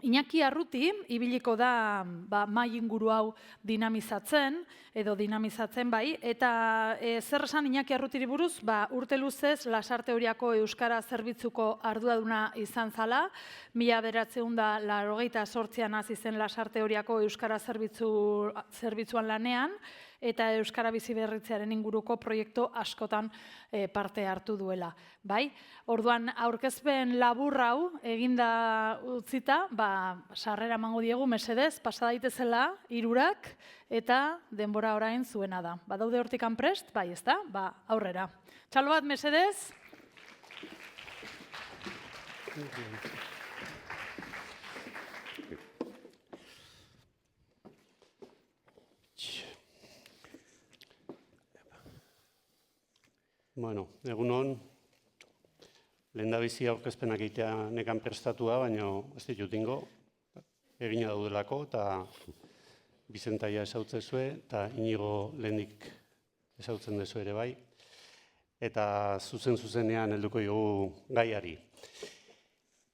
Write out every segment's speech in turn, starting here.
Iñaki Arruti ibiliko da mahai inguru hau dinamizatzen, bai, eta zer esan Iñaki Arrutiri buruz, urte luzez Lasarte Oriako Euskara Zerbitzuko arduraduna izan zala, 1988an hasi zen Lasarte Oriako Euskara Zerbitzuan lanean, eta Euskara biziberritzearen inguruko proiektu askotan parte hartu duela. Bai? Orduan, aurkezpen labur hau eginda utzita, sarrera emango diegu mesedez, pasa daitezela 3 eta denbora orain zuena da. Badaude hortikan prest? Bai, ezta? Aurrera. Txalo bat mesedez. Bueno, egunon, lehendabizi aurkezpenak egitea nekan prestatua, baina ez ditut ingo, egina daudelako, eta Bizentaia esautzen zue, eta Inigo lehendik esautzen dezu ere bai, eta zuzenean helduko dugu gaiari.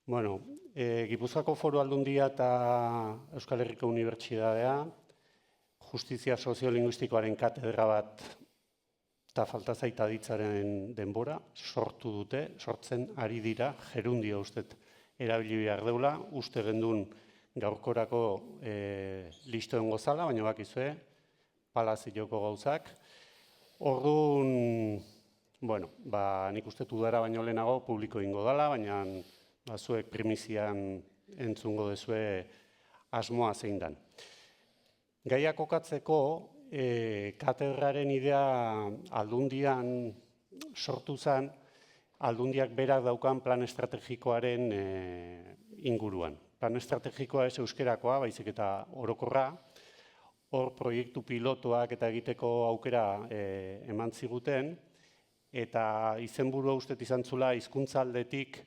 Bueno, Gipuzkoako Foru Aldundia eta Euskal Herriko Unibertsitatea, Justizia Soziolinguistikoaren katedra bat eta falta zait aditzaren denbora, sortzen ari dira, gerundio ustet erabili behar deula, uste gendun gaurkorako listoen gozala, baina bakizue, palazioko gauzak. Orduan, bueno, nik uste udara baino lehenago publiko ingo dela, baina zuek primizian entzungo dezue asmoa zein dan. Gaia kokatzeko, katedraren idea Aldundian sortu zen, Aldundiak berak daukan plan estrategikoaren inguruan. Plan estrategikoa ez euskerakoa, baizik eta orokorra, hor proiektu pilotoak eta egiteko aukera eman ziguten, eta izenburua ustet izan zula hizkuntza aldetik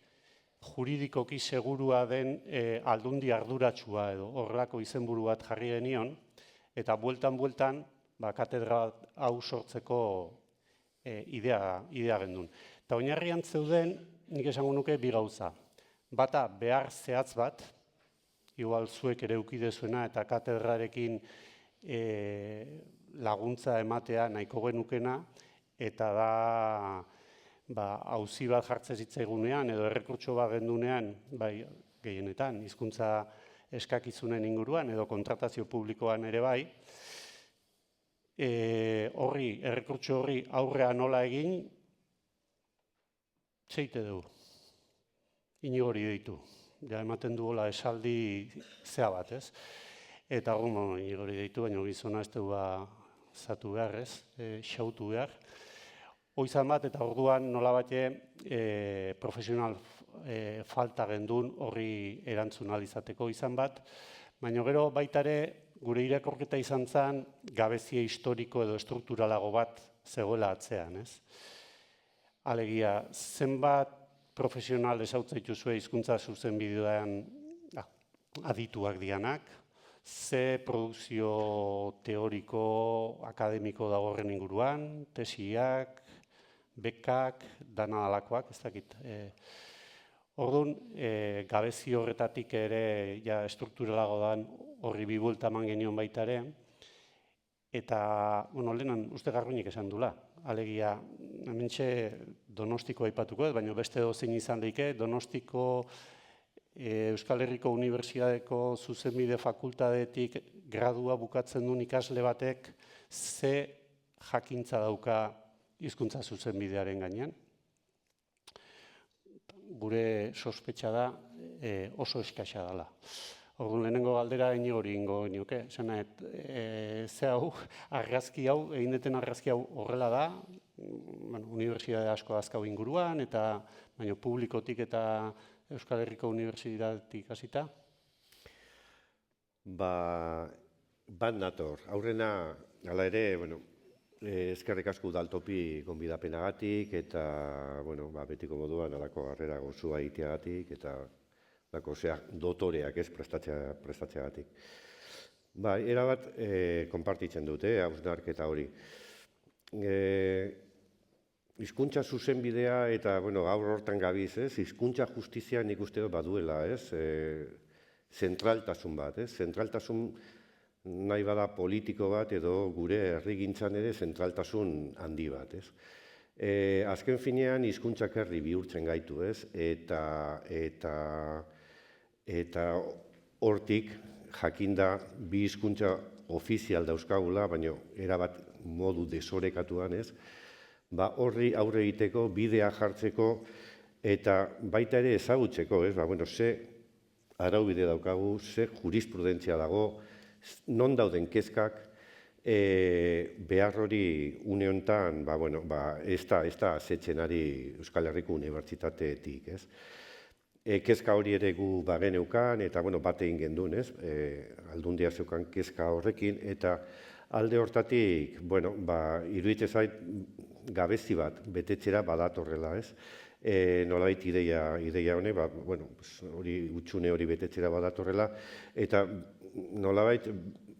juridikoki segurua den Aldundi arduratsua edo horrelako izenburu bat jarri genion, eta bueltan, katedra hau sortzeko idea gendun. Eta oinarrian zeuden, nik esango nuke bi gauza. Bata, behar zehatz bat, igual zuek ere ukidezuena eta katedrarekin laguntza ematea nahiko genukena, eta da auzi bat jartzen zitzaigunean edo errekurtso bat gendunean, gehienetan, hizkuntza eskakizunen inguruan edo kontratazio publikoan ere bai, errekurtso horri aurrea nola egin, txeite dugu. Inigori deitu. Ja ematen duela esaldi zea bat, ez? Eta inigori deitu, baina gizona ez dugu zatu behar, ez? Xautu behar. Hoizan bat, eta orduan nola bate profesional falta gendun horri erantzun alizateko izan bat, baina gero baitare gure irakorketa izan zen gabezia historiko edo strukturalago bat zegoela atzean, ez? Alegia, zenbat profesional esautzaituzue hizkuntza zuzenbidean adituak dianak, ze produkzio teoriko, akademiko dago horren inguruan, tesiak, bekak, dana alakoak, ez dakit. Orduan, gabezi horretatik ere strukturalago dan horri bi buelta eman genion baita ere, eta, lehenan uste Garbiñek esan dula. Alegia, hementxe Donostiko aipatuko, baina beste dozein izan daike, Donostiko Euskal Herriko Unibertsitateko Zuzenbide Fakultatetik gradua bukatzen duen ikasle batek ze jakintza dauka hizkuntza zuzenbidearen gainean. Gure sospetxa da oso eskasa dela. Orduan lehenengo galdera Inigori ingo nioke. Ze hau, argazki hau, egin deten argazki hau horrela da, unibertsitate asko azkau inguruan, eta baina publikotik eta Euskal Herriko Unibertsitatetik hasita? Bat nator. Aurrena, hala ere, eskerrik asko udaltopi gonbidapenagatik, eta betiko moduan alako harrera gozua egiteagatik, eta dotoreak ez prestatzeagatik. Erabat konpartitzen dute, hausnarketa hori. Hizkuntza zuzenbidea eta gaur hortan gabiz, hizkuntza justizia nik uste dut baduela, ez? zentraltasun bat, ez? Zentraltasun nahi bada politiko bat edo gure herrigintzan ere zentraltasun handi bat, ez? Azken finean hizkuntzak herri bihurtzen gaitu, ez? Eta hortik jakinda bi hizkuntza ofizial dauzkagula, baina erabat modu desorekatuan, ez? Horri aurre egiteko, bidea jartzeko eta baita ere ezagutzeko, ez? Ze araubide daukagu, ze jurisprudentzia dago, non dauden kezkak, behar hori une honetan, ez da asetzen ari Euskal Herriko Unibertsitateetik, ez? Kezka hori ere gu bageneukan, eta bat egin gendun, ez? Aldundia zeukan kezka horrekin, eta alde hortatik, iruditzen zait gabezi bat betetzera badatorrela, ez? Nolabait ideia honek, hori utxune hori betetzera badatorrela, eta nolabait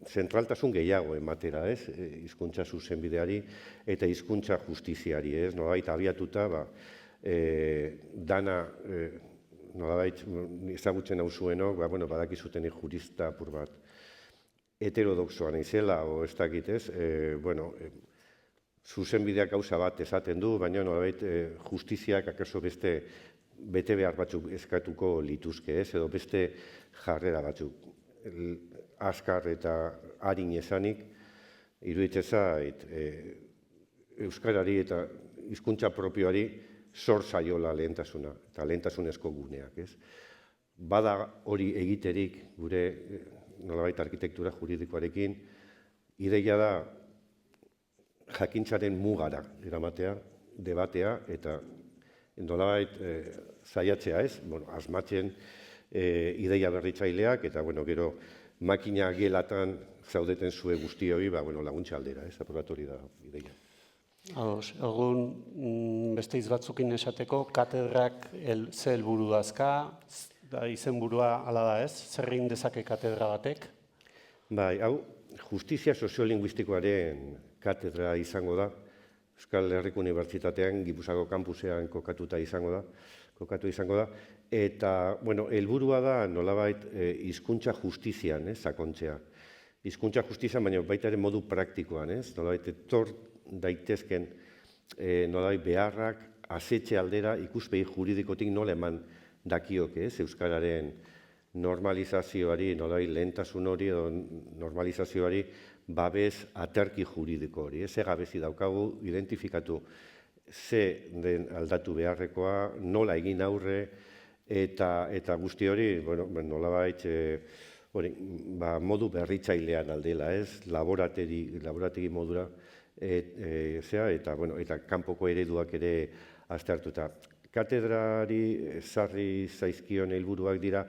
zentraltasun gehiago ematera, ez? Hizkuntza zuzenbideari eta hizkuntza justiziari, ez? Nolabait abiatuta, dana nolabait ezagutzen hau zuenok, badakizuten jurista apur bat heterodoxoa naizela, o ez dakit, ez? Zuzenbideak gauza bat esaten du, baina nolabait justiziak akaso beste bete behar batzuk eskatuko lituzke, ez? Edo beste jarrera batzuk. Azkar eta arin esanik, iruditzen zait, euskarari eta hizkuntza propioari zor zaiola lehentasuna, eta lehentasunezko guneak, ez? Bada hori egiterik gure nolabait arkitektura juridikoarekin, ideia da jakintzaren mugara eramatea, debatea, eta nolabait saiatzea, ez? Asmatzen ideia berritzaileak, eta gero makina gelatan zaudeten zue guztioi, laguntza aldera, ez? Aprobatori da ideia. Egun beste hitz batzukin esateko, katedrak ze helburu dazka, izenburua hala da, ez? Zer egin dezake katedra batek? Hau, justizia soziolinguistikoaren katedra izango da, Euskal Herriko Unibertsitatean, Gipuzkoako kampusean kokatu izango da, eta, helburua da nolabait hizkuntza justizian, sakontzea. Hizkuntza justizian, baina baita ere modu praktikoan, nolabait etor daitezken nolabait beharrak, asetxe aldera, ikuspegi juridikotik nola eman dakioke, euskararen normalizazioari, nolabait lehentasun hori edo normalizazioari babes aterki juridiko hori. Ze gabezi daukagu, identifikatu ze den aldatu beharrekoa, nola egin aurre, eta guzti hori, nolabait modu berritzailean aldela, laborategi modura, eta kanpoko ereduak ere aztertuta. Katedrari sarri zaizkion helburuak dira,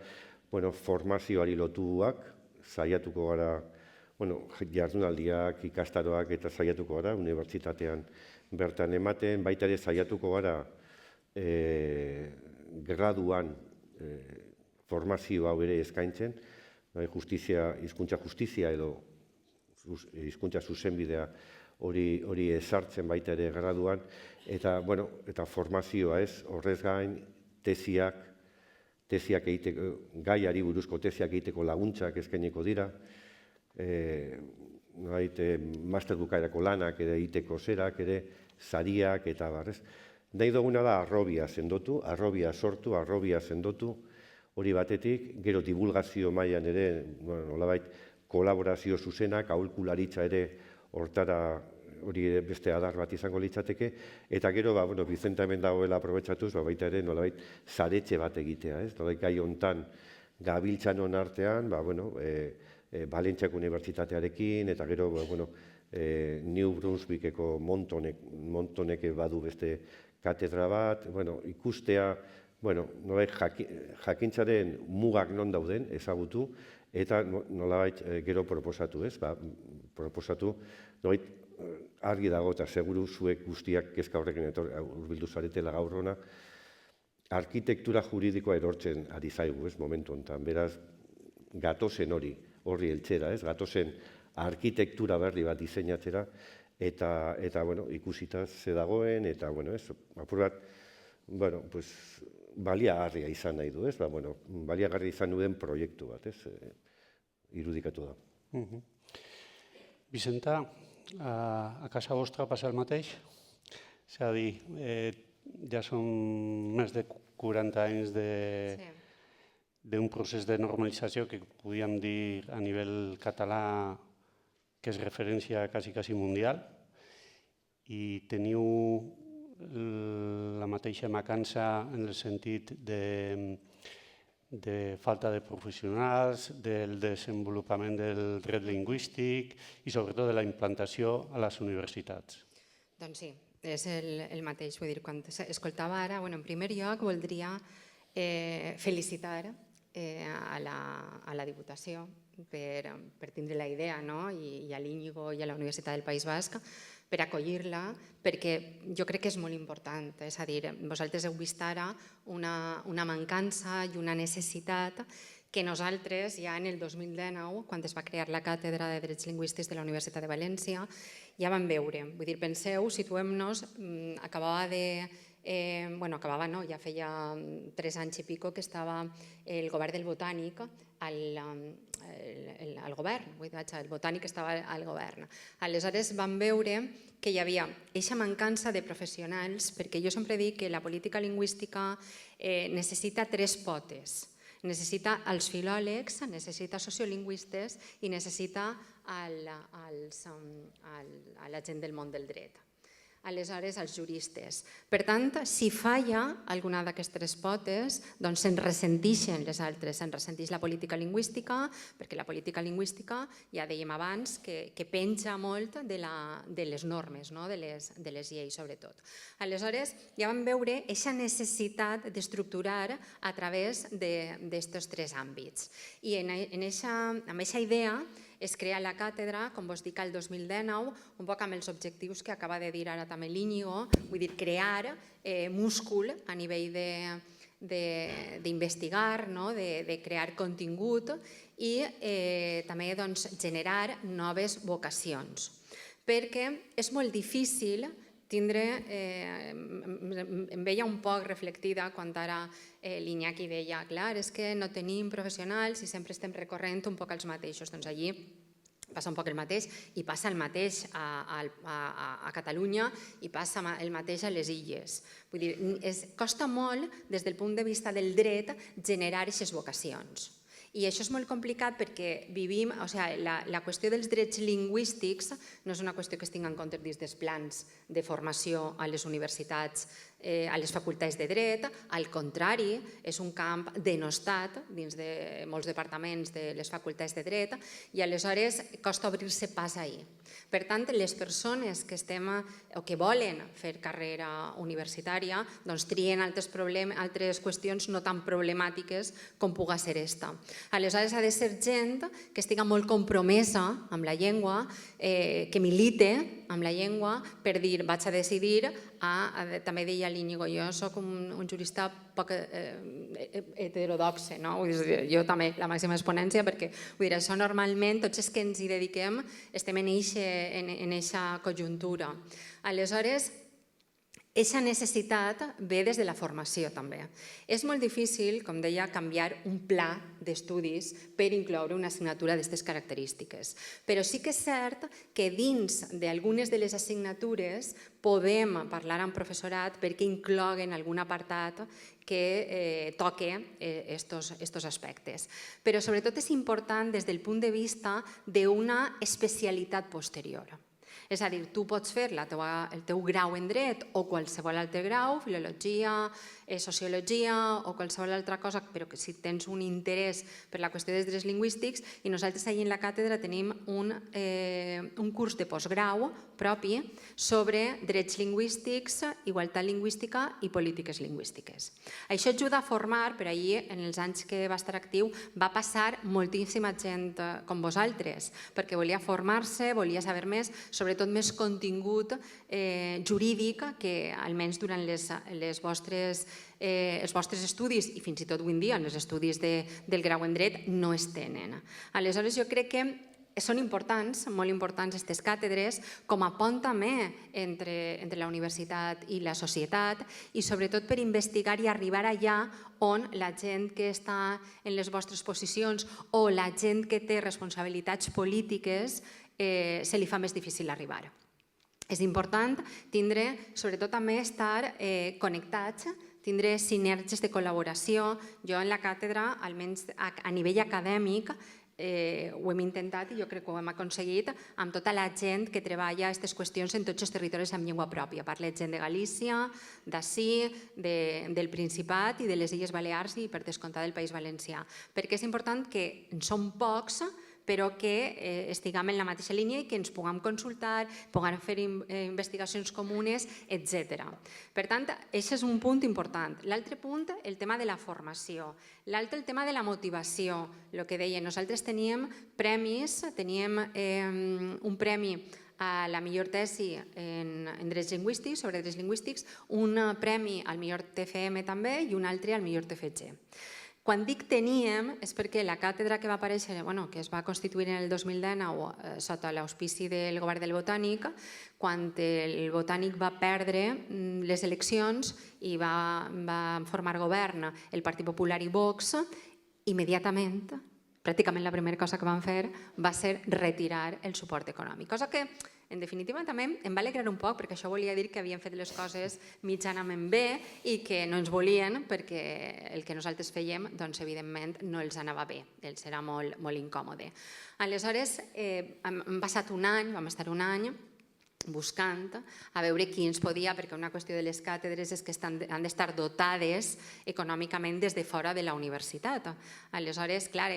formazioari lotuak, saiatuko gara, jardunaldiak, ikastaroak eta saiatuko gara, unibertsitatean bertan ematen, baita ere saiatuko gara graduan formazio hau ere eskaintzen, hizkuntza justizia edo hizkuntza zuzenbidea hori ezartzen baita ere graduan, eta formazioa ez, horrez gain, tesiak egiteko, gaiari buruzko tesiak egiteko laguntzak eskainiko dira, master bukaerako lanak ere egiteko zerak ere, sariak eta barrez. Nahi duguna da arrobia sendotu, arrobia sortu, arrobia sendotu, hori batetik, gero divulgazio mailan ere, nolabait, kolaborazio zuzenak, aholkularitza ere hortara hori beste adar bat izango litzateke, eta gero, Bizenta hemen dagoela aprobetxatuz, baita ere, nolabait, saretxe bat egitea, ez? Nolabait, gai hontan gabiltzanon artean, Valentziako Unibertsitatearekin, eta gero, New Brunswickeko Montonek badu beste katedra bat, ikustea, nolabait, jakintzaren mugak non dauden ezagutu, eta nolabait gero proposatu, ez? Proposatu, nolabait, argi dago eta seguru zuek guztiak kezka horrekin hurbildu zaretela gaur hona, arkitektura juridikoa erortzen ari zaigu, ez, momentu honetan. Beraz, gatozen horri heltzera, ez, gatozen arkitektura berri bat diseinatzera, eta ikusita ze dagoen, eta, ez, apur bat, baliagarria izan nahi du, ez? Baliagarria izan duen proiektu bat, ez? Irudikatu da. Vicenta, a casa vostra passa el mateix? És a dir, ja són més de 40 anys d'un procés de normalització que podríem dir a nivell català que és referència quasi mundial, i teniu la mateixa mancança en el sentit de falta de professionals, del desenvolupament del dret lingüístic i sobretot de la implantació a les universitats. Doncs sí, és el mateix. Vull dir, quan escoltava ara, en primer lloc voldria felicitar a la Diputació per tindre la idea, i a l'Íñigo i a la Universitat del País Basc per acollir-la, perquè jo crec que és molt important. És a dir, vosaltres heu vist ara una mancança i una necessitat que nosaltres ja en el 2019, quan es va crear la Càtedra de Drets Lingüístics de la Universitat de València, ja vam veure. Vull dir, penseu, situem-nos, ja feia 3 anys i pico que estava el govern del Botànic al govern, el Botànic estava al govern. Aleshores vam veure que hi havia aquesta mancança de professionals, perquè jo sempre dic que la política lingüística necessita 3 potes. Necessita els filòlegs, necessita sociolingüistes i necessita la gent del món del dret. Aleshores, els juristes. Per tant, si falla alguna d'aquestes potes, doncs se'n ressenteixen les altres. Se'n ressenteix la política lingüística, perquè la política lingüística, ja dèiem abans, que penja molt de les normes, de les lleis, sobretot. Aleshores, ja vam veure aquesta necessitat d'estructurar a través d'aquests 3 àmbits. I amb aquesta idea es crea la càtedra, com vos dic, el 2019, un poc amb els objectius que acaba de dir ara també l'Íñigo, vull dir, crear múscul a nivell d'investigar, de crear contingut i també generar noves vocacions. Perquè és molt difícil tindre, em veia un poc reflectida quan ara l'Iñaki deia, clar, és que no tenim professionals i sempre estem recorrent un poc als mateixos. Doncs allí passa un poc el mateix i passa el mateix a Catalunya i passa el mateix a les illes. Vull dir, costa molt, des del punt de vista del dret, generar aquestes vocacions. I això és molt complicat perquè vivim, la qüestió dels drets lingüístics no és una qüestió que es tingui en compte dins dels plans de formació a les universitats, a les facultats de dret, al contrari, és un camp denostat dins de molts departaments de les facultats de dret i aleshores costa obrir-se pas ahir. Per tant, les persones que estem o que volen fer carrera universitària doncs trien altres qüestions no tan problemàtiques com puga ser esta. Aleshores, ha de ser gent que estigui molt compromesa amb la llengua, que milite amb la llengua per dir, vaig a decidir, també deia l'Íñigo, jo soc un jurista poc heterodoxe, jo també, la màxima exponència, perquè això normalment, tots els que ens hi dediquem, estem en eixa conjuntura. Aleshores, aquesta necessitat ve des de la formació també. És molt difícil, com deia, canviar un pla d'estudis per incloure una assignatura d'aquestes característiques. Però sí que és cert que dins d'algunes de les assignatures podem parlar amb professorat perquè incloguen algun apartat que toque aquests aspectes. Però sobretot és important des del punt de vista d'una especialitat posterior. És a dir, tu pots fer el teu grau en dret o qualsevol altre grau, filologia, sociologia o qualsevol altra cosa, però que si tens un interès per la qüestió dels drets lingüístics, i nosaltres allà en la càtedra tenim un curs de postgrau propi sobre drets lingüístics, igualtat lingüística i polítiques lingüístiques. Això ajuda a formar, per allí, en els anys que va estar actiu, va passar moltíssima gent com vosaltres, perquè volia formar-se, volia saber més, sobretot més contingut jurídic que almenys durant els vostres estudis i fins i tot avui en dia en els estudis del grau en dret no es tenen. Aleshores jo crec que són importants, molt importants aquestes càtedres, com a pont també entre la universitat i la societat i sobretot per investigar i arribar allà on la gent que està en les vostres posicions o la gent que té responsabilitats polítiques se li fa més difícil arribar. És important tindre, sobretot també estar connectats, tindre sinergies de col·laboració. Jo en la càtedra, almenys a nivell acadèmic, ho hem intentat i jo crec que ho hem aconseguit amb tota la gent que treballa aquestes qüestions en tots els territoris amb llengua pròpia. Parla gent de Galícia, d'ací, del Principat i de les Illes Balears i, per descomptat, del País Valencià. Perquè és important que en som pocs, però que estiguem en la mateixa línia i que ens puguem consultar, puguem fer investigacions comunes, etc. Per tant, aquest és un punt important. L'altre punt, el tema de la formació. L'altre, el tema de la motivació. El que deia, nosaltres teníem premis, teníem un premi a la millor tesi en drets lingüístics, sobre drets lingüístics, un premi al millor TFM també i un altre al millor TFG. Quan dic teníem és perquè la càtedra que va aparèixer, que es va constituir en el 2019 sota l'auspici del govern del Botànic, quan el Botànic va perdre les eleccions i va formar govern el Partit Popular i Vox, immediatament, pràcticament la primera cosa que van fer va ser retirar el suport econòmic. Cosa que, en definitiva, també em va alegrar un poc, perquè això volia dir que havien fet les coses mitjanament bé i que no ens volien perquè el que nosaltres fèiem, doncs, evidentment, no els anava bé, els era molt incòmode. Aleshores, hem passat un any, vam estar un any buscant a veure qui ens podia, perquè una qüestió de les càtedres és que han d'estar dotades econòmicament des de fora de la universitat. Aleshores, clar,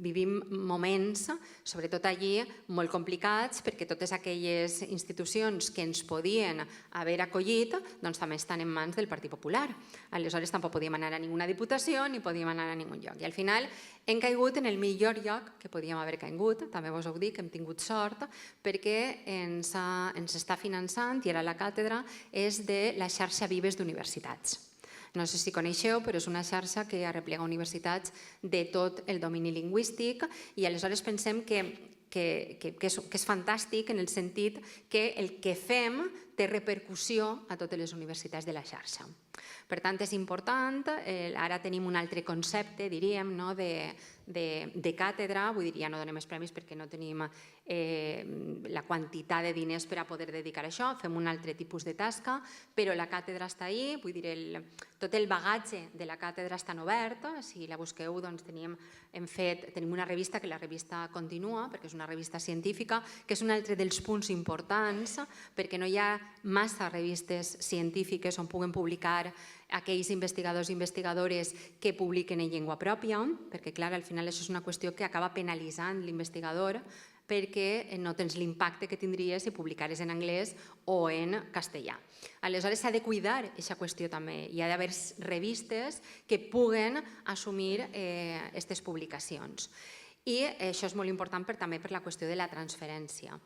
vivim moments, sobretot allí, molt complicats, perquè totes aquelles institucions que ens podien haver acollit doncs també estan en mans del Partit Popular. Aleshores, tampoc podíem anar a ninguna diputació ni podíem anar a ningun lloc. I al final hem caigut en el millor lloc que podíem haver caigut, també vos ho dic, hem tingut sort, perquè ens està finançant, i ara la càtedra, és de la xarxa Vives d'universitats. No sé si coneixeu, però és una xarxa que arreplega universitats de tot el domini lingüístic i aleshores pensem que és fantàstic en el sentit que el que fem té repercussió a totes les universitats de la xarxa. Per tant, és important, ara tenim un altre concepte, diríem, de càtedra, vull dir, ja no donem els premis perquè no tenim la quantitat de diners per a poder dedicar a això, fem un altre tipus de tasca, però la càtedra està ahí, vull dir, tot el bagatge de la càtedra està obert, si la busqueu, doncs tenim una revista, que la revista continua, perquè és una revista científica, que és un altre dels punts importants, perquè no hi ha massa revistes científiques on puguen publicar aquells investigadors i investigadores que publiquen en llengua pròpia, perquè, clar, al final això és una qüestió que acaba penalitzant l'investigador perquè no tens l'impacte que tindries si publicares en anglès o en castellà. Aleshores, s'ha de cuidar aquesta qüestió també. Hi ha d'haver revistes que puguen assumir aquestes publicacions. I això és molt important també per la qüestió de la transferència.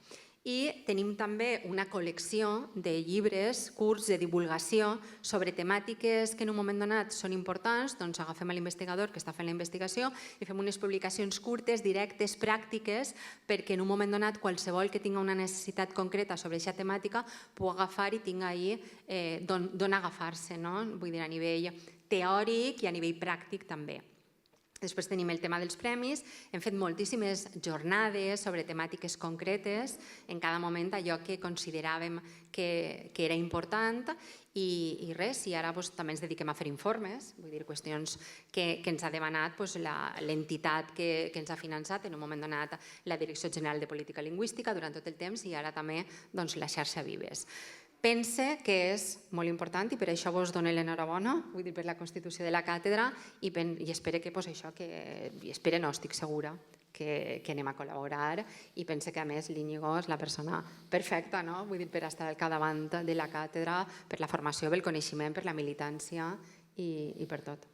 I tenim també una col·lecció de llibres curts de divulgació sobre temàtiques que en un moment donat són importants, doncs agafem l'investigador que està fent la investigació i fem unes publicacions curtes, directes, pràctiques, perquè en un moment donat qualsevol que tingui una necessitat concreta sobre aquesta temàtica pugui agafar i tingui ahí d'on agafar-se, vull dir, a nivell teòric i a nivell pràctic també. Després tenim el tema dels premis, hem fet moltíssimes jornades sobre temàtiques concretes, en cada moment allò que consideràvem que era important i res, i ara també ens dediquem a fer informes, vull dir, qüestions que ens ha demanat l'entitat que ens ha finançat, en un moment donat la Direcció General de Política Lingüística durant tot el temps i ara també la xarxa Vives. Pense que és molt important i per això vos dono l'enhorabona, vull dir, per la constitució de la càtedra i espero que això, espero no, estic segura que anem a col·laborar i pense que a més l'Íñigo és la persona perfecta, vull dir, per estar al capdavant de la càtedra, per la formació, pel coneixement, per la militància i per tot.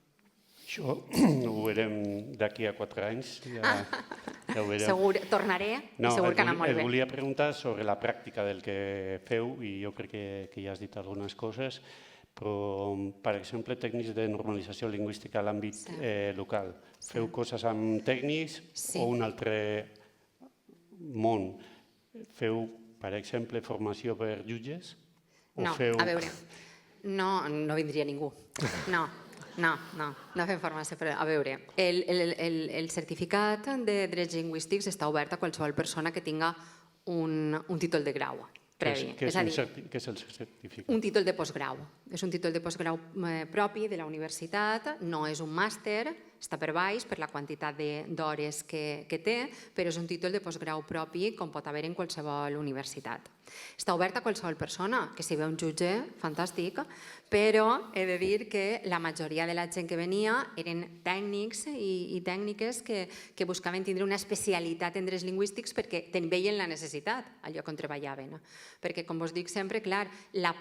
Això ho veurem d'aquí a 4 anys. Ja ho veurem. Segur, tornaré i segur que anà molt bé. Et volia preguntar sobre la pràctica del que feu i jo crec que ja has dit algunes coses, però, per exemple, tècnics de normalització lingüística a l'àmbit local. Feu coses amb tècnics o un altre món feu, per exemple, formació per jutges? No, a veure, no vindria ningú. No fem formació, però a veure, el certificat de drets lingüístics està obert a qualsevol persona que tinga un títol de grau previ. Què és el certificat? Un títol de postgrau. És un títol de postgrau propi de la universitat, no és un màster, està per baix per la quantitat d'hores que té, però és un títol de postgrau propi com pot haver en qualsevol universitat. Està obert a qualsevol persona, que si ve un jutge, fantàstic, però he de dir que la majoria de la gent que venia eren tècnics i tècniques que buscaven tindre una especialitat en drets lingüístics perquè veien la necessitat al lloc on treballaven. Perquè, com vos dic sempre, clar, la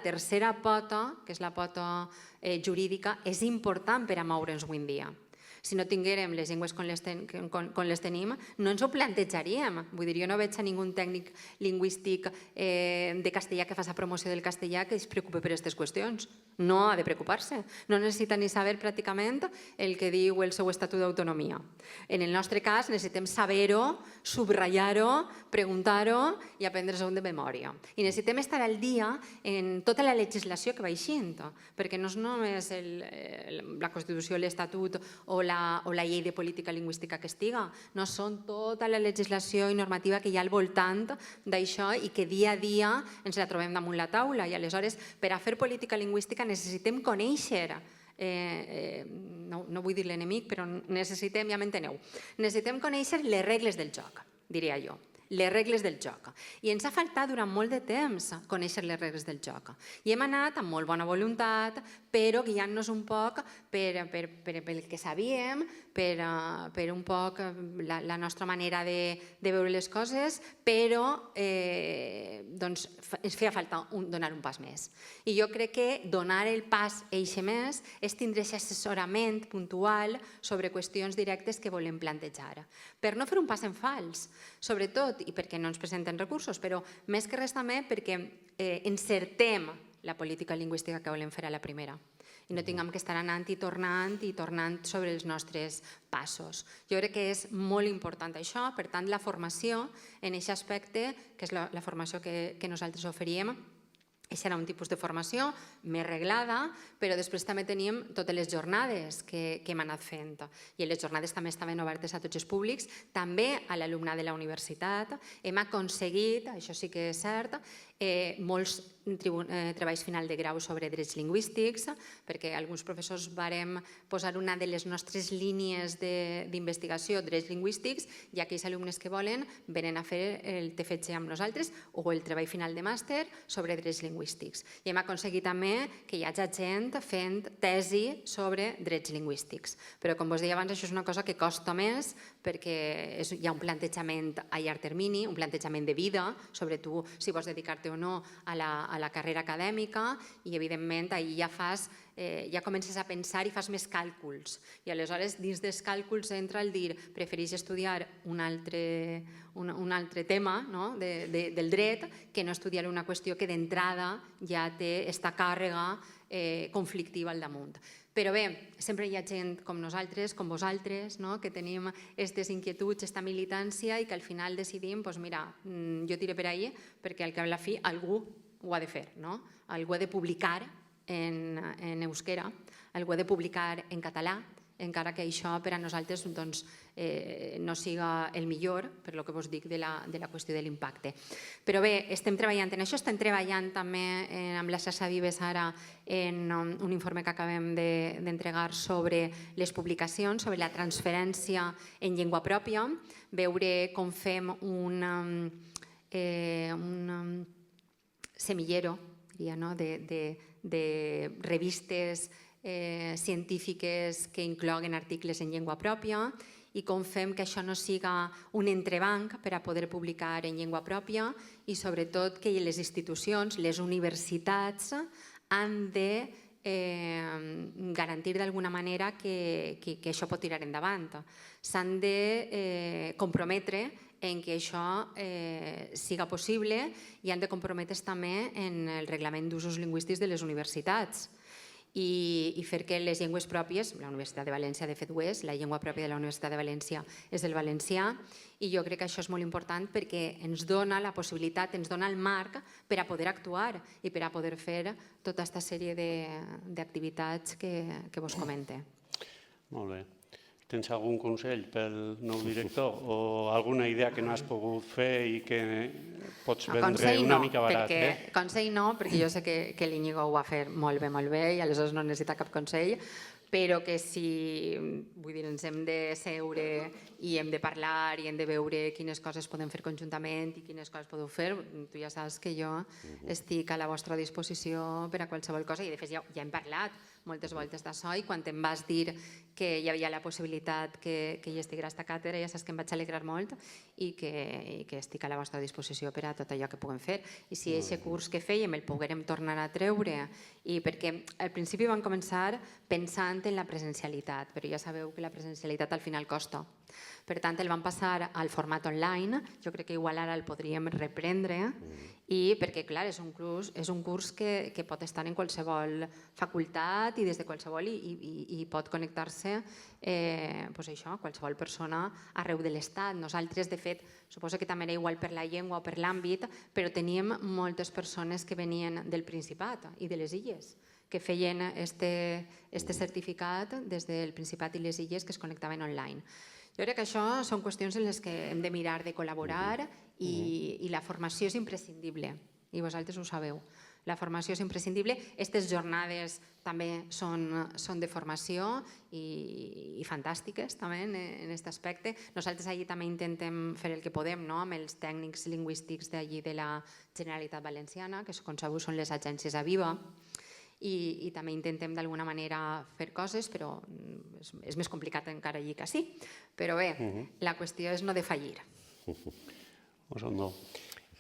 tercera pota, que és la pota jurídica, és important per a moure'ns avui en dia. Si no tinguérem les llengües com les tenim, no ens ho plantejaríem. Vull dir, jo no veig a ningú tècnic lingüístic de castellà que faci promoció del castellà que es preocupi per aquestes qüestions. No ha de preocupar-se. No necessita ni saber pràcticament el que diu el seu estatut d'autonomia. En el nostre cas necessitem saber-ho, subratllar-ho, preguntar-ho i aprendre-ho de memòria. I necessitem estar al dia en tota la legislació que va eixint, perquè no és només la Constitució, l'Estatut o la llei de política lingüística que estiga, no són tota la legislació i normativa que hi ha al voltant d'això i que dia a dia ens la trobem damunt la taula. I aleshores, per a fer política lingüística necessitem conèixer, no vull dir l'enemic, però necessitem, ja m'enteneu, necessitem conèixer les regles del joc, diria jo. Les regles del joc. I ens ha faltat durant molt de temps conèixer les regles del joc. I hem anat amb molt bona voluntat, però guiant-nos un poc pel que sabíem, per un poc la nostra manera de veure les coses, però ens feia falta donar un pas més. I jo crec que donar el pas eixe més és tindre aquest assessorament puntual sobre qüestions directes que volem plantejar. Per no fer un pas en fals, sobretot, i perquè no ens presenten recursos, però més que res també perquè encertem la política lingüística que volem fer a la primera i no tinguem que estar anant i tornant sobre els nostres passos. Jo crec que és molt important això, per tant, la formació en aquest aspecte, que és la formació que nosaltres oferíem, això era un tipus de formació més reglada, però després també teníem totes les jornades que hem anat fent. I les jornades també estaven obertes a tots els públics, també a l'alumnat de la universitat. Hem aconseguit, això sí que és cert, molts treballs final de grau sobre drets lingüístics, perquè alguns professors vàrem posar una de les nostres línies d'investigació, drets lingüístics, i aquells alumnes que volen venen a fer el TFG amb nosaltres o el treball final de màster sobre drets lingüístics. I hem aconseguit també que hi hagi gent fent tesi sobre drets lingüístics. Però, com vos deia abans, això és una cosa que costa més perquè hi ha un plantejament a llarg termini, un plantejament de vida, sobre tu si vols dedicar-te o no a la carrera acadèmica, i evidentment ahir ja comences a pensar i fas més càlculs. I aleshores dins dels càlculs entra el dir prefereix estudiar un altre tema del dret que no estudiar una qüestió que d'entrada ja té aquesta càrrega conflictiva al damunt. Però bé, sempre hi ha gent com nosaltres, com vosaltres, que tenim aquestes inquietuds, aquesta militància i que al final decidim, doncs mira, jo tiré per ahí perquè al cap i a la fi algú ho ha de fer, algú ha de publicar en euskera, algú ha de publicar en català, encara que això per a nosaltres no siga el millor, per el que vos dic de la qüestió de l'impacte. Però bé, estem treballant en això, estem treballant també amb la xarxa Vives ara en un informe que acabem d'entregar sobre les publicacions, sobre la transferència en llengua pròpia, veure com fem un semillero de revistes científiques que incloguen articles en llengua pròpia i com fem que això no siga un entrebanc per a poder publicar en llengua pròpia i sobretot que les institucions, les universitats han de garantir d'alguna manera que això pot tirar endavant. S'han de comprometre en que això siga possible i han de comprometre's també en el reglament d'usos lingüístics de les universitats. i fer que les llengües pròpies, la Universitat de València de fet ho és, la llengua pròpia de la Universitat de València és el valencià, i jo crec que això és molt important perquè ens dona la possibilitat, ens dona el marc per a poder actuar i per a poder fer tota aquesta sèrie d'activitats que vos comente. Molt bé. Tens algun consell pel nou director o alguna idea que no has pogut fer i que pots vendre una mica barat? Consell no, perquè jo sé que l'Iñigo ho va fer molt bé i aleshores no necessita cap consell, però que si, vull dir, ens hem de seure i hem de parlar i hem de veure quines coses podem fer conjuntament i quines coses podeu fer, tu ja saps que jo estic a la vostra disposició per a qualsevol cosa i de fet ja hem parlat moltes voltes d'això i quan em vas dir que hi havia la possibilitat que hi estigués aquesta càtedra ja saps que em vaig alegrar molt i que estic a la vostra disposició per a tot allò que puguem fer. I si aquest curs que fèiem el poguérem tornar a treure, i perquè al principi vam començar pensant en la presencialitat, però ja sabeu que la presencialitat al final costa. Per tant, el vam passar al format online, jo crec que igual ara el podríem reprendre, i perquè, clar, és un curs que pot estar en qualsevol facultat i des de qualsevol i pot connectar-se qualsevol persona arreu de l'Estat. Nosaltres, de fet, suposo que també era igual per la llengua o per l'àmbit, però teníem moltes persones que venien del Principat i de les Illes, que feien este certificat des del Principat i les Illes que es connectaven online. Jo crec que això són qüestions en les que hem de mirar de col·laborar i la formació és imprescindible, i vosaltres ho sabeu. La formació és imprescindible. Aquestes jornades també són de formació i fantàstiques també en aquest aspecte. Nosaltres allí també intentem fer el que podem amb els tècnics lingüístics d'allí de la Generalitat Valenciana, que com sabeu són les agències AVIVA, i també intentem d'alguna manera fer coses, però és més complicat encara allí que sí. Però bé, la qüestió és no defallir. Oso ondo.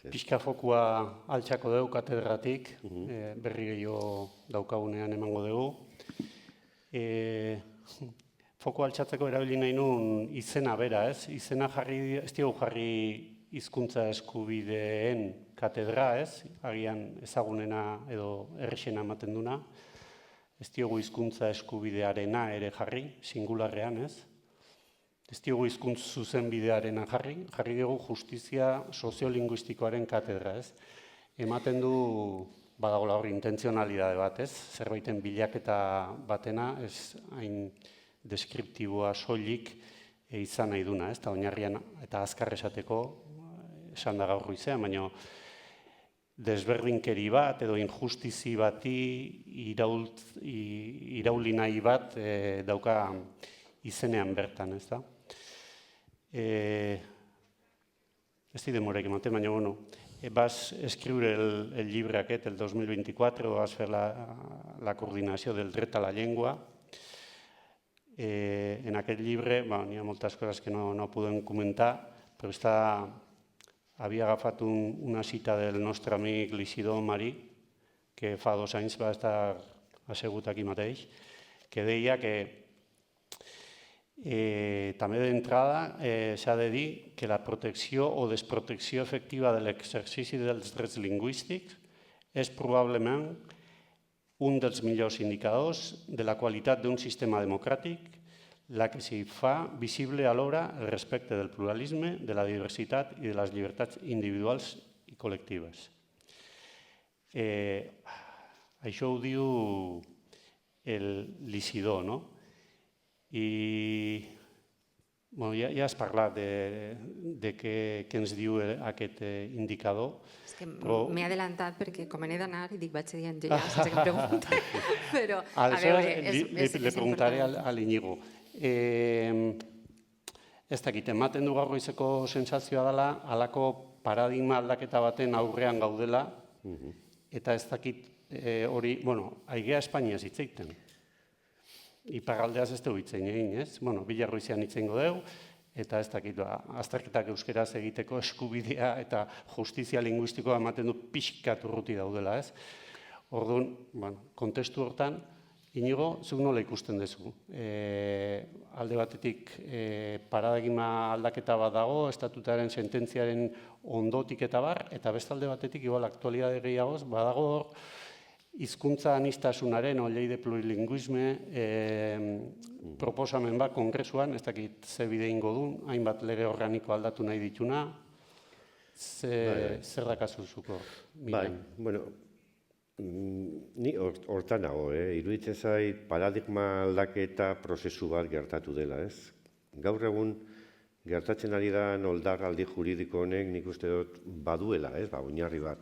Pixka fokua altxako dugu katedratik, berri gehiago daukagunean emango dugu. Fokua altxatzeko erabili nahi nuen izena bera, ez? Izena jarri, ez diogu jarri hizkuntza eskubideen katedra, ez? Agian ezagunena edo errexena ematen duna. Ez diogu hizkuntza eskubidearena ere jarri, singularrean, ez? Ez diogu hizkuntz zuzenbidearena jarri dugu justizia soziolinguistikoaren katedra, ez? Ematen du, badagoela hori intentzionalidade bat, ez? Zerbaiten bilaketa batena, ez hain deskriptiboa soilik izan nahi duna, ez? Eta oinarrian eta azkar esateko, esan da gaur goizean, baina desberdinkeri bat edo injustizi bati irauli nahi bat dauka izenean bertan, ez da? Ez di demorek ematen, baina, bueno, vas escriure el llibre aquest, el 2024, vas fer la coordinació del dret a la llengua. En aquest llibre, n'hi ha moltes coses que no podem comentar, però havia agafat una cita del nostre amic Isidor Marí, que fa 2 anys va estar assegut aquí mateix, que deia que també d'entrada s'ha de dir que la protecció o desprotecció efectiva de l'exercici dels drets lingüístics és probablement un dels millors indicadors de la qualitat d'un sistema democràtic, la que s'hi fa visible alhora el respecte del pluralisme, de la diversitat i de les llibertats individuals i col·lectives. Això ho diu l'Isidor, no? I ja has parlat de què ens diu aquest indicador. És que m'he adelantat perquè com n'he d'anar i dic vaig dient jo ja sense que em pregunti. Però, a veure, és important. Le preguntaré a l'Iñigo. Ez dakit, ematen du gaur goizeko sentsazioa dela, halako paradigma aldaketa baten aurrean gaudela, eta ez dakit hori, aigea Espainiaz hitz egiten. Iparraldeaz ez dugu hitz egin, ez? Bilargoizean hitz egingo dugu, eta ez dakit, azterketak euskeraz egiteko eskubidea eta justizia linguistikoa ematen du pixkat urruti daudela, ez? Orduan, kontestu hortan, Iñigo, zuk nola ikusten duzu? Alde batetik paradigma aldaketa bat dago, estatutaren sententziaren ondotik eta bar, eta beste alde batetik, igual, aktualidade gehiagoz, badago hor, hizkuntza aniztasunaren, o ley de plurilingüisme, proposamen bat kongresuan, ez dakit ze bide ingo du, hainbat lege organiko aldatu nahi dituna, zer dakazuzuko? Bai, bueno, ni hortan nago, iruditzen zait paradigma aldaketa prozesu bat gertatu dela, ez? Gaur egun gertatzen ari da oldarraldi juridiko honek nik uste dut baduela, ez? Oinarri bat.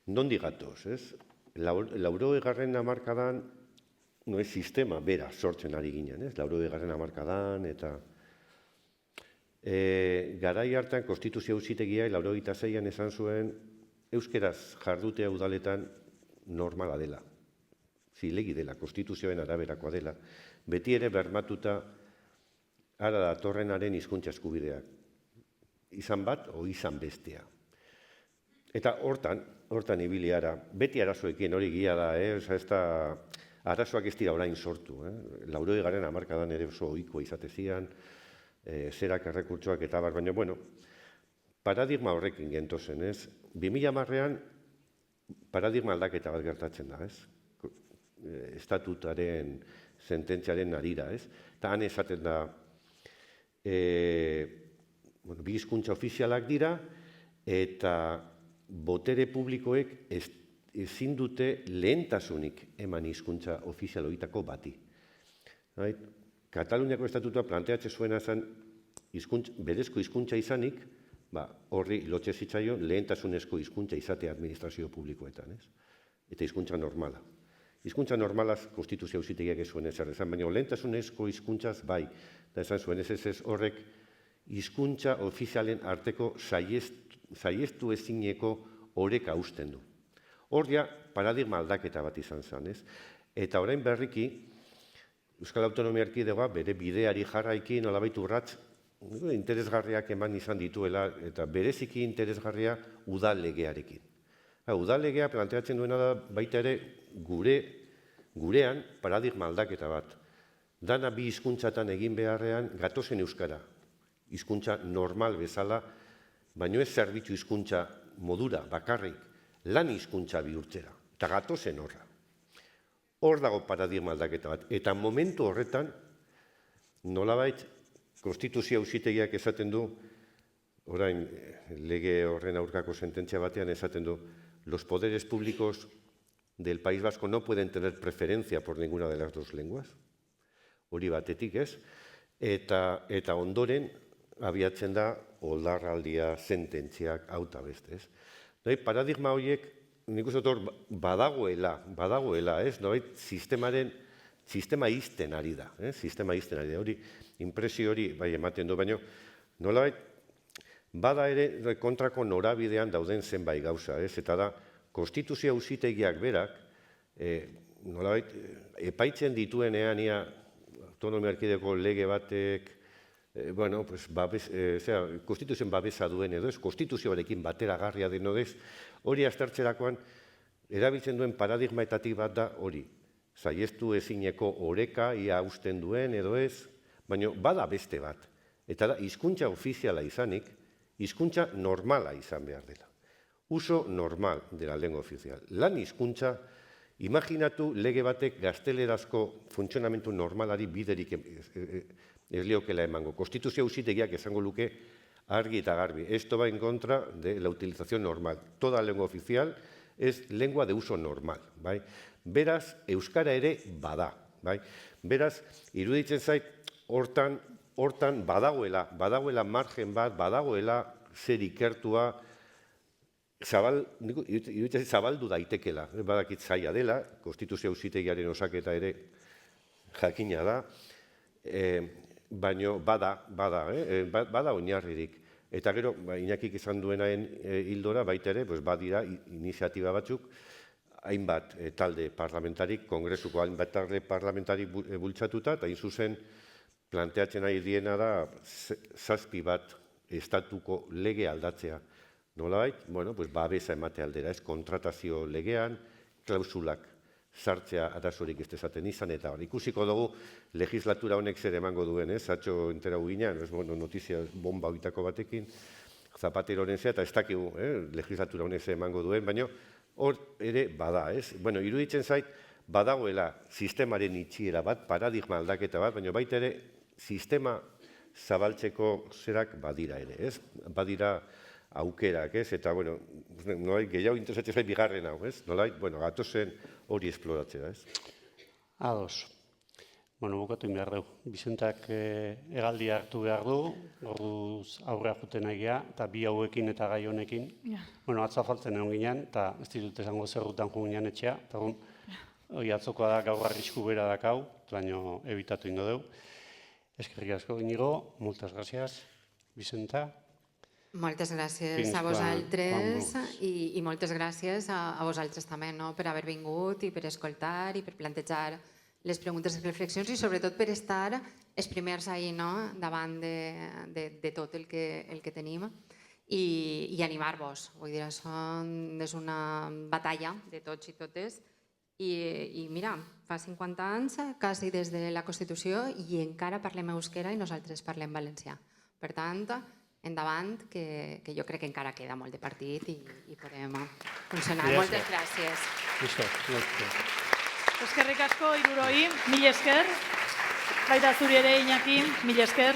Nondik gatoz, ez? 80. hamarkadan sistema bera sortzen ari ginen, ez? 80. hamarkadan eta garai hartan konstituzio auzitegia 86an esan zuen euskeraz jardutea udaletan normala dela. Zilegi dela, konstituzioen araberakoa dela. Beti ere bermatuta ara datorrenaren hizkuntza eskubideak. Izan bat o izan bestea. Eta hortan ibili ara, beti arazoekin hori gila da, ez da, arazoak ez dira orain sortu. 80. hamarkadan ere oso ohikoa izate zian, zerak errekurtsoak eta bar, baina, bueno, paradigma horrekin gentozen, ez? 2010an paradigma aldaketa bat gertatzen da, ez? Estatutaren sententziaren arira, ez? Eta han esaten da, bi hizkuntza ofizialak dira, eta botere publikoek ezin dute lehentasunik eman hizkuntza ofizial horietako bati. Kataluniako estatutua planteatzen zuena zen berezko hizkuntza izanik, horri lotze zitzaion lehentasunezko hizkuntza izatea administrazio publikoetan, ez? Eta hizkuntza normala. Hizkuntza normalaz konstituzio auzitegiak ez zuen ezer esan, baina lehentasunezko hizkuntzaz bai, da esan zuen ez horrek hizkuntza ofizialen arteko saiestu ezineko oreka uzten du. Hor ja paradigma aldaketa bat izan zen, ez? Eta orain berriki, Euskal Autonomia Erkidegoa bere bideari jarraiki nolabait urrats interesgarriak eman izan dituela eta bereziki interesgarria udal legearekin. Udal legea planteatzen duena da baita ere gurean paradigma aldaketa bat. Dana bi hizkuntzatan egin beharrean gatozen euskara. Hizkuntza normal bezala, baino ez zerbitzu hizkuntza modura bakarrik lan hizkuntza bihurtzera. Eta gatozen horra. Hor dago paradigma aldaketa bat. Eta momentu horretan, nolabait, konstituzio auzitegiak esaten du, orain lege horren aurkako sententzia batean esaten du, los poderes públicos del País Vasco no pueden tener preferencia por ninguna de las dos lenguas. Hori batetik ez. Eta ondoren abiatzen da oldarraldia sententziak auta beste ez. Paradigma horiek nik uste dut badagoela, ez? Sistema izten ari da, hori, impresio hori, bai, ematen du, baina nolabait, bada ere kontrako norabidean dauden zenbait gauza, ez? Eta da, konstituzio auzitegiak berak, nolabait, epaitzen dituenean ia autonomia erkidego lege batek, konstituzioen babesa duen edo ez, konstituzioarekin bateragarria den edo ez, hori aztertzerakoan, erabiltzen duen paradigmaetatik bat da hori. Saiestu ezineko oreka, ia hausten duen edo ez, baina bada beste bat. Eta da, hizkuntza ofiziala izanik, hizkuntza normala izan behar dela. Uso normal de la lengua oficial. Lan hizkuntza, imaginatu lege batek gaztelerazko funtzionamentu normalari biderik ez liokela emango. Konstituzio auzitegiak esango luke argi eta garbi. Esto va en contra de la utilización normal. Toda lengua oficial es lengua de uso normal. Beraz, euskara ere bada. Beraz, iruditzen zait, hortan badagoela margen bat, badagoela zer ikertua, zabaldu daitekela. Badakit zaila dela, konstituzio auzitegiaren osaketa ere jakina da, baina bada oinarririk. Eta gero, Iñakik izan duenaen hildora, baita ere, badira iniziatiba batzuk, hainbat talde parlamentarik, kongresuko hainbat talde parlamentarik bultzatuta, eta zuzen planteatzen ari diena da 7 bat estatuko lege aldatzea. Nolabait, babesa emate aldera, ez kontratazio legean, klausulak sartzea arazorik ez dezaten izan, eta ikusiko dugu legislatura honek zer emango duen, ez? Atxo entera guinean, notizia bomba oitako batekin, Zapateroren zea, eta ez dakigu, legislatura honez emango duen, baina hor ere bada, ez? Bueno, iruditzen zait, badagoela sistemaren itxiera bat, paradigma aldaketa bat, baina baita ere sistema zabaltzeko zerak badira ere, ez? Badira aukerak, ez? Eta, bueno, nolait, gehiago interesatzen zait bigarren hau, ez? Nolait, bueno, gatozen hori esploratzea, ez? Ados. Bueno, bukatu behar dugu. Bizentak hegaldi hartu behar du, orduz aurrea juten egia, eta bi hauekin eta gai honekin. Bueno, atzo afaltzen egon ginen, eta ez ditut esango zerrutan jo ginen etxea, eta hori atzokoa da gaur arrisku bera dakau, baina ebitatu ingo dugu. Eskerrik asko, Iñigo, moltes gràcies, Vicenta. Moltes gràcies a vosaltres i moltes gràcies a vosaltres també, no? Per haver vingut i per escoltar i per plantejar les preguntes i reflexions i sobretot per estar els primers ahir, no? Davant de tot el que tenim i animar-vos. Vull dir, això és una batalla de tots i totes i mira, fa 50 anys, quasi des de la Constitució, i encara parlem euskera i nosaltres parlem valencià. Per tant, endavant, que jo crec que encara queda molt de partit i podem funcionar. Moltes gràcies. Eskerrik asko, hiruroi, mila esker. Baita zuri ere, Iñaki, mila esker.